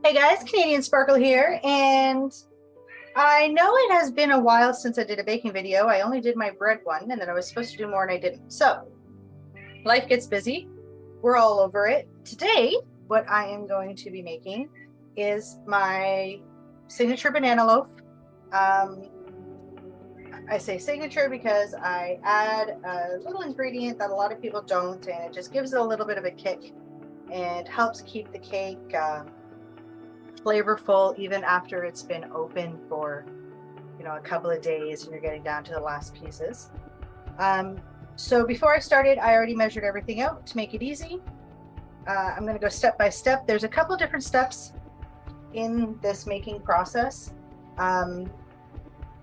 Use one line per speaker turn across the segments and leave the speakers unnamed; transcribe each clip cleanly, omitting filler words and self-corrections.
Hey guys, Canadian Sparkle here, and I know it has been a while since I did a baking video. I only did my bread one, and then I was supposed to do more and I didn't. So, life gets busy. We're all over it. Today, what I am going to be making is my signature banana loaf. Um, I say signature because I add a little ingredient that a lot of people don't, and it just gives it a little bit of a kick and helps keep the cake flavorful even after it's been open for a couple of days and you're getting down to the last pieces. So before I started, I already measured everything out to make it easy. I'm going to go step by step. There's a couple different steps in this making process.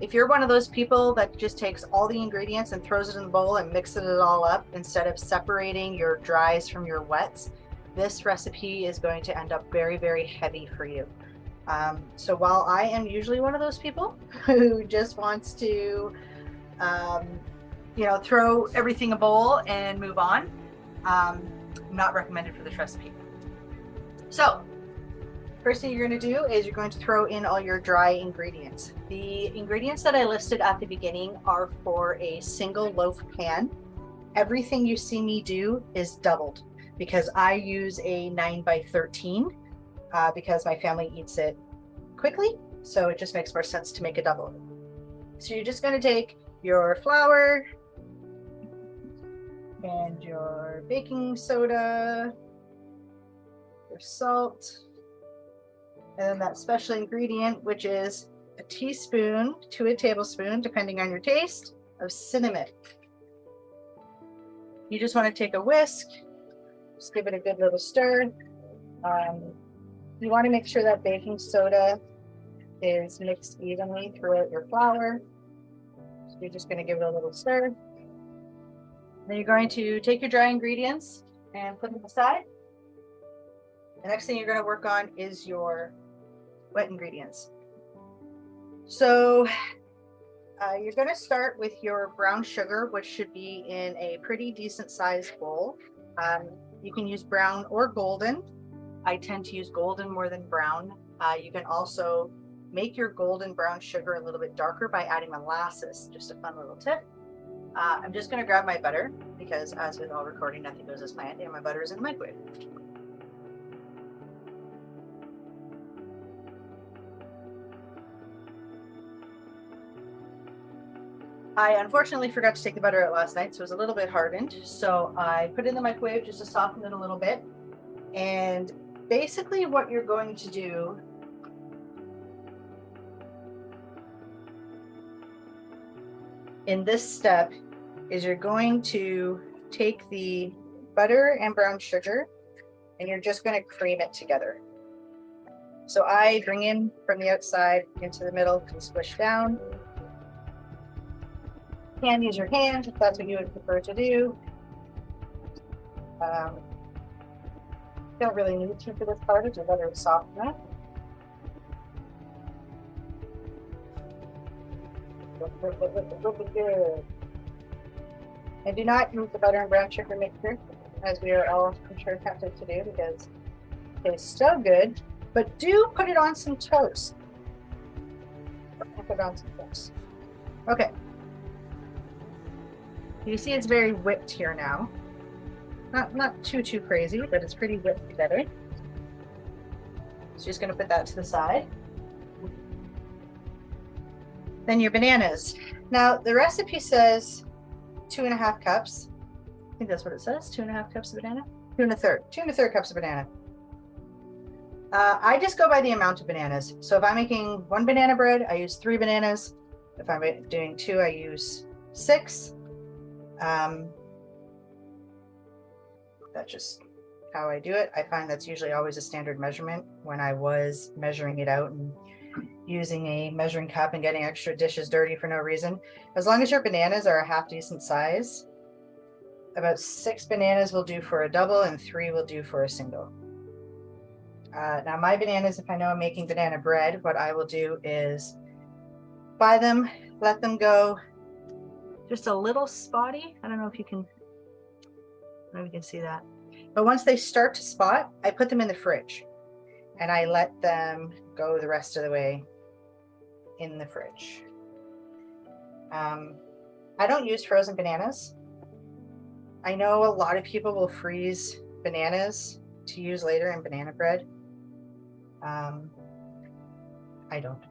If you're one of those people that just takes all the ingredients and throws it in the bowl and mixes it all up instead of separating your dries from your wets, this recipe is going to end up very, very heavy for you. So while I am usually one of those people who just wants to, throw everything in a bowl and move on, not recommended for this recipe. So first thing you're going to do is you're going to throw in all your dry ingredients. The ingredients that I listed at the beginning are for a single loaf pan. Everything you see me do is doubled because I use a 9x13 because my family eats it quickly. So it just makes more sense to make a double. So you're just going to take your flour and your baking soda, your salt, and then that special ingredient, which is a teaspoon to a tablespoon, depending on your taste, of cinnamon. You just want to take a whisk, just give it a good little stir. You want to make sure that baking soda is mixed evenly throughout your flour. So you're just going to give it a little stir. Then you're going to take your dry ingredients and put them aside. The next thing you're going to work on is your wet ingredients. So you're going to start with your brown sugar, which should be in a pretty decent sized bowl. You can use brown or golden. I tend to use golden more than brown. You can also make your golden brown sugar a little bit darker by adding molasses. Just a fun little tip. I'm just going to grab my butter because, as with all recording, nothing goes as planned, and my butter is in the microwave. I unfortunately forgot to take the butter out last night, so it was a little bit hardened. So I put it in the microwave just to soften it a little bit. And basically what you're going to do in this step is you're going to take the butter and brown sugar and you're just going to cream it together. So I bring in from the outside into the middle and squish down. You can use your hand if that's what you would prefer to do. Don't really need to for this part, it's butter is soft enough. Good. And do not use the butter and brown sugar mixture, as we are all, I'm sure, tempted to do because it tastes so good. But do put it on some toast. Put it on some toast. Okay. You see it's very whipped here now. Not too crazy, but it's pretty whipped together. So just going to put that to the side. Then your bananas. Now the recipe says 2.5 cups. I think that's what it says. 2.5 cups of banana. 2 1/3 cups of banana. I just go by the amount of bananas. So if I'm making 1 banana bread, I use 3 bananas. If I'm doing 2, I use 6. That's just how I do it. I find that's usually always a standard measurement when I was measuring it out and using a measuring cup and getting extra dishes dirty for no reason. As long as your bananas are a half decent size, about 6 bananas will do for a double and 3 will do for a single. Now my bananas, if I know I'm making banana bread, what I will do is buy them, let them go just a little spotty. I don't know if you can see that. But once they start to spot, I put them in the fridge. and I let them go the rest of the way in the fridge. I don't use frozen bananas. I know a lot of people will freeze bananas to use later in banana bread. I don't.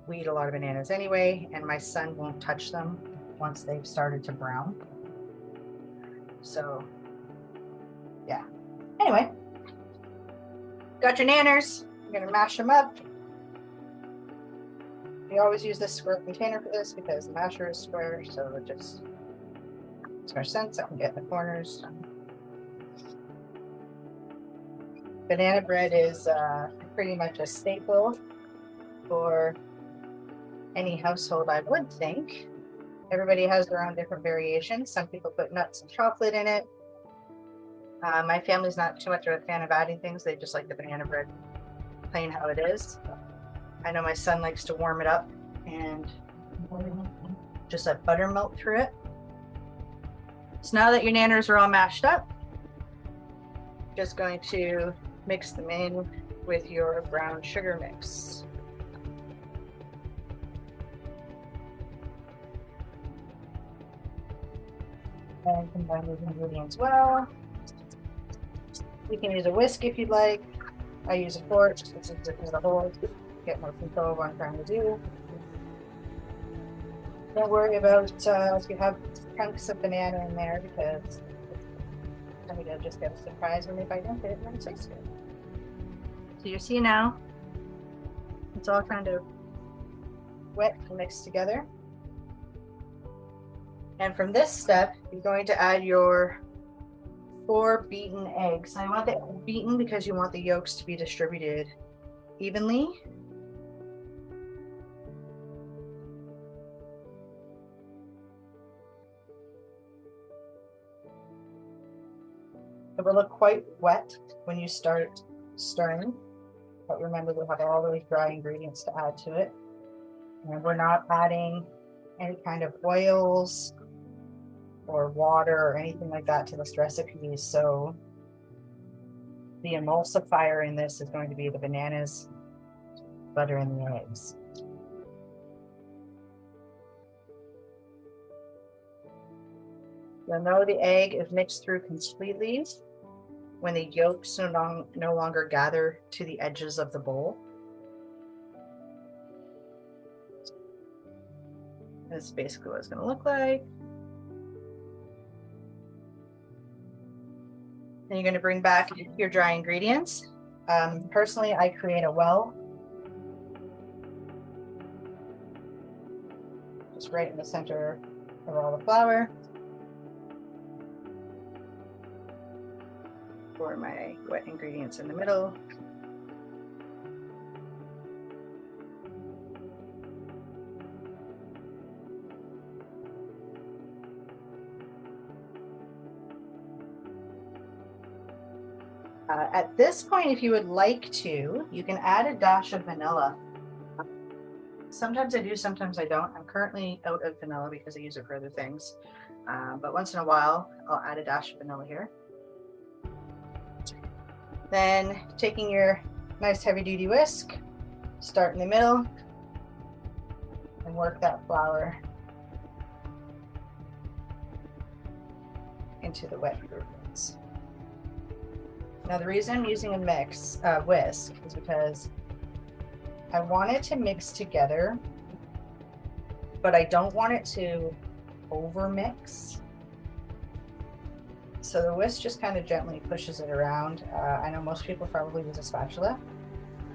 We eat a lot of bananas anyway, and my son won't touch them once they've started to brown. So, yeah. Anyway, got your nanners. I'm gonna mash them up. We always use this square container for this because the masher is square, so it just makes more sense. I can get the corners. Banana bread is pretty much a staple for any household, I would think. Everybody has their own different variations. Some people put nuts and chocolate in it. My family's not too much of a fan of adding things. They just like the banana bread plain how it is. I know my son likes to warm it up and just let butter melt through it. So now that your nanners are all mashed up, just going to mix them in with your brown sugar mix. And combine those ingredients well. You can use a whisk if you'd like. I use a fork just as a whole, get more control of what I'm trying to do. Don't worry about if you have chunks of banana in there, because then we don't just get a surprise when they bite into it and it tastes good. So you see now, it's all kind of wet and mixed together. And from this step, you're going to add your 4 beaten eggs. I want it beaten because you want the yolks to be distributed evenly. It will look quite wet when you start stirring, but remember we'll have all those dry ingredients to add to it. And we're not adding any kind of oils or water or anything like that to this recipe. So the emulsifier in this is going to be the bananas, butter, and the eggs. You'll know the egg is mixed through completely when the yolks no longer gather to the edges of the bowl. This is basically what it's going to look like. Then you're going to bring back your dry ingredients. Personally, I create a well just right in the center of all the flour. Pour my wet ingredients in the middle. At this point, if you would like to, you can add a dash of vanilla. Sometimes I do, sometimes I don't. I'm currently out of vanilla because I use it for other things. But once in a while, I'll add a dash of vanilla here. Then taking your nice heavy duty whisk, start in the middle and work that flour into the wet ingredients. Now the reason I'm using a whisk is because I want it to mix together, but I don't want it to over mix. So the whisk just kind of gently pushes it around. I know most people probably use a spatula.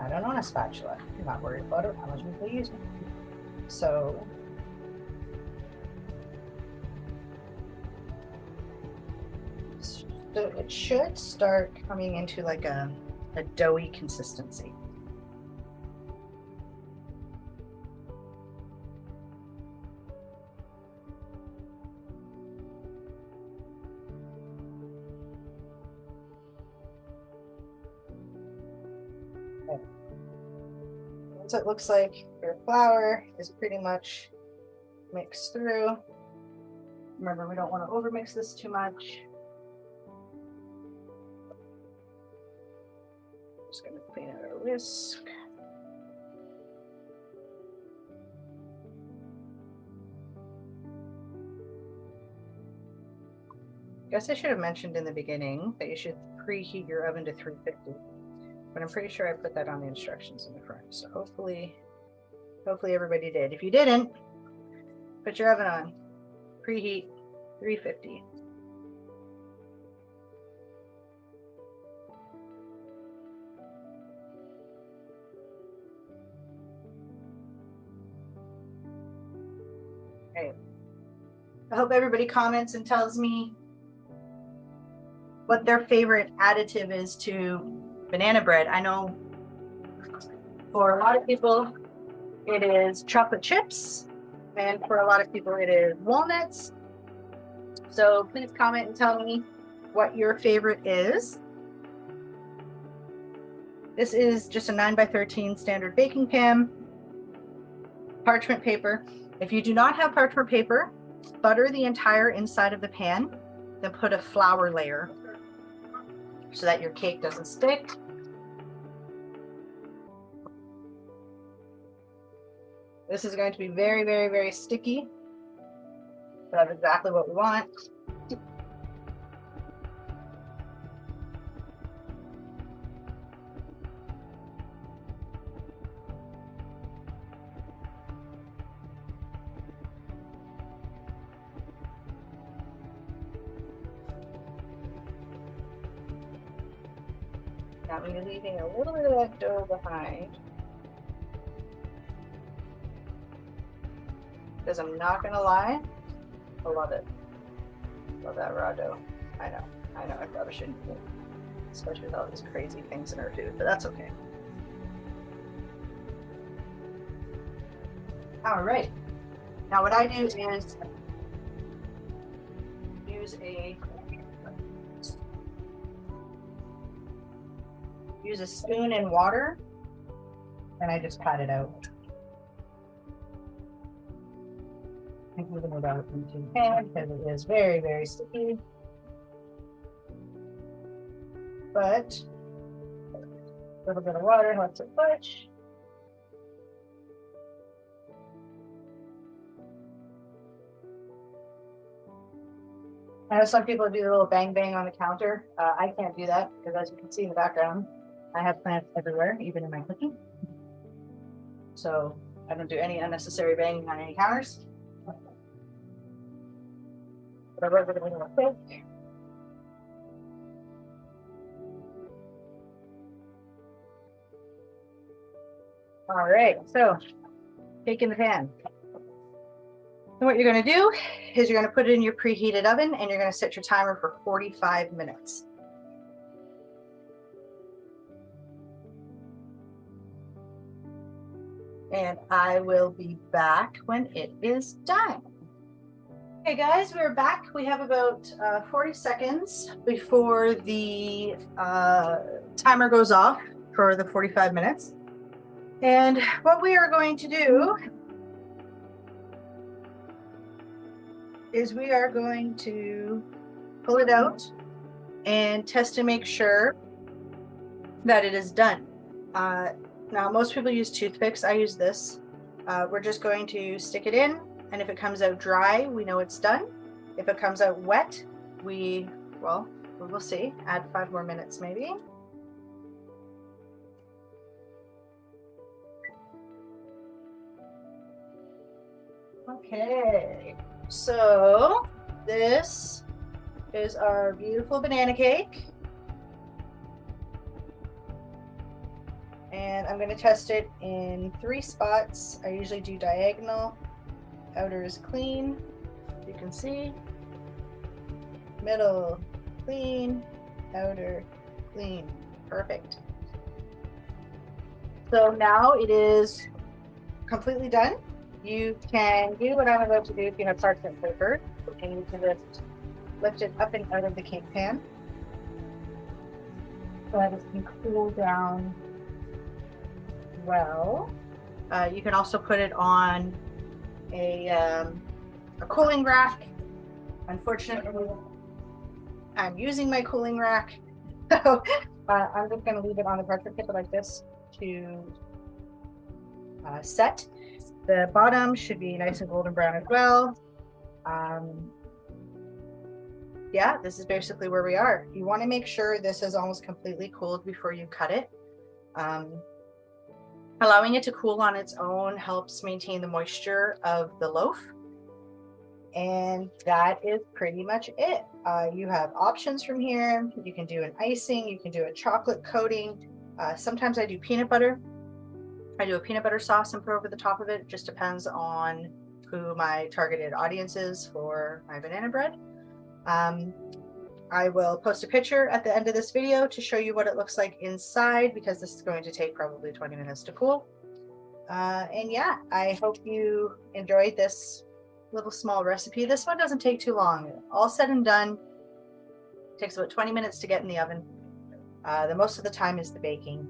I don't own a spatula. I'm not worried about it. How much people use it. So it should start coming into like a doughy consistency. So it looks like your flour is pretty much mixed through. Remember, we don't want to overmix this too much. Just going to whisk. Guess I should have mentioned in the beginning that you should preheat your oven to 350, but I'm pretty sure I put that on the instructions in the front. So hopefully everybody did. If you didn't, put your oven on preheat 350. Okay. I hope everybody comments and tells me what their favorite additive is to banana bread. I know for a lot of people it is chocolate chips, and for a lot of people it is walnuts. So please comment and tell me what your favorite is. This is just a 9x13 standard baking pan, parchment paper. If you do not have parchment paper, butter the entire inside of the pan, then put a flour layer so that your cake doesn't stick. This is going to be very, very, very sticky. That's exactly what we want. Now we're leaving a little bit of that dough behind, because I'm not gonna lie, I love it. Love that raw dough. I know, I probably shouldn't eat it, especially with all these crazy things in our food, but that's okay. All right, now what I do is use a spoon and water, and I just pat it out. I'm moving it out into the pan because it is very, very sticky. But a little bit of water helps it push. I know some people do a little bang bang on the counter. I can't do that because, as you can see in the background, I have plants everywhere, even in my cooking. So I don't do any unnecessary banging on any counters. But I rub it a little quick. All right, so cake in the pan. And what you're going to do is you're going to put it in your preheated oven, and you're going to set your timer for 45 minutes. And I will be back when it is done. Okay guys, we're back. We have about 40 seconds before the timer goes off for the 45 minutes. And what we are going to do is we are going to pull it out and test to make sure that it is done. Now, most people use toothpicks. I use this. We're just going to stick it in, and if it comes out dry, we know it's done. If it comes out wet, we will see. Add 5 more minutes maybe. Okay, so this is our beautiful banana cake. And I'm going to test it in 3 spots. I usually do diagonal. Outer is clean, you can see. Middle, clean. Outer, clean. Perfect. So now it is completely done. You can do what I'm about to do if you have parchment paper, and you can just lift it up and out of the cake pan so that it can cool down well. You can also put it on a cooling rack. Unfortunately, I'm using my cooling rack, so I'm just going to leave it on the parchment paper like this to set. The bottom should be nice and golden brown as well. Yeah, this is basically where we are. You want to make sure this is almost completely cooled before you cut it. Allowing it to cool on its own helps maintain the moisture of the loaf. And that is pretty much it. You have options from here. You can do an icing, you can do a chocolate coating. Sometimes I do peanut butter. I do a peanut butter sauce and put over the top of it. It just depends on who my targeted audience is for my banana bread. I will post a picture at the end of this video to show you what it looks like inside, because this is going to take probably 20 minutes to cool. And yeah, I hope you enjoyed this little small recipe. This one doesn't take too long. All said and done, it takes about 20 minutes to get in the oven. The most of the time is the baking.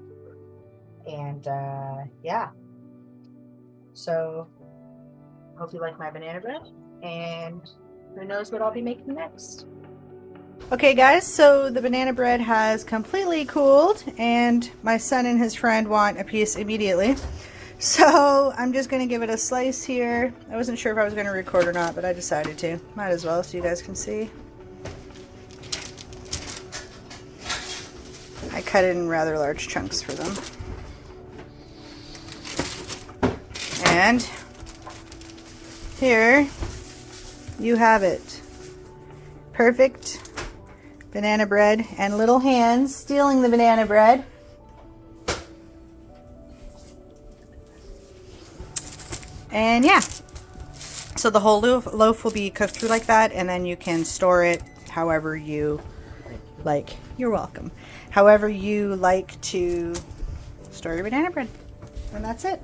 And yeah, so hope you like my banana bread, and who knows what I'll be making next. Okay guys, so the banana bread has completely cooled and my son and his friend want a piece immediately. So I'm just going to give it a slice here. I wasn't sure if I was going to record or not, but I decided to. Might as well so you guys can see. I cut it in rather large chunks for them. And here you have it. Perfect banana bread, and little hands stealing the banana bread. And yeah, so the whole loaf will be cooked through like that, and then you can store it however you like. You're welcome. However you like to store your banana bread. And that's it.